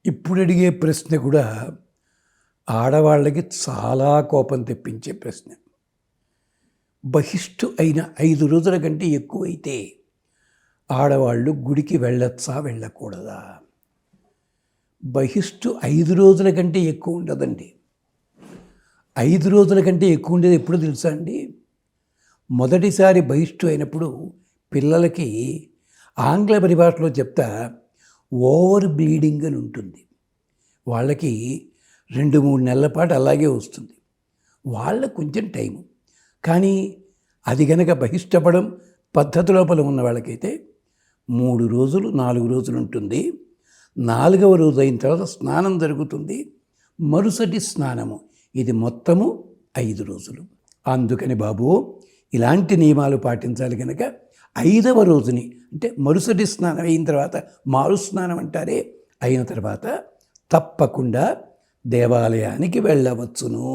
ఇప్పుడు అడిగే ప్రశ్న కూడా ఆడవాళ్ళకి చాలా కోపం తెప్పించే ప్రశ్న. బహిష్టు అయిన 5 రోజుల కంటే ఎక్కువైతే ఆడవాళ్ళు గుడికి వెళ్ళొచ్చా వెళ్ళకూడదా? బహిష్టు 5 రోజుల కంటే ఎక్కువ ఉండదండి. 5 రోజుల కంటే ఎక్కువ ఉండేది ఎప్పుడు తెలుసా అండి? మొదటిసారి బహిష్టు అయినప్పుడు పిల్లలకి ఆంగ్ల పరిభాషలో చెప్తా ఓవర్ బ్లీడింగ్ అని ఉంటుంది. వాళ్ళకి 2-3 నెలల పాటు అలాగే వస్తుంది. వాళ్ళకు కొంచెం టైము. కానీ అది గనక బహిష్టపడం పద్ధతి లోపల ఉన్న వాళ్ళకైతే 3 రోజులు 4 రోజులు ఉంటుంది. 4వ రోజు అయిన తర్వాత స్నానం జరుగుతుంది. మరుసటి స్నానము. ఇది మొత్తము 5 రోజులు. అందుకని బాబు ఇలాంటి నియమాలు పాటించాలి. కనుక 5వ రోజుని అంటే మరుసటి స్నానం అయిన తర్వాత మారు స్నానం అంటారే, అయిన తర్వాత తప్పకుండా దేవాలయానికి వెళ్ళవచ్చును.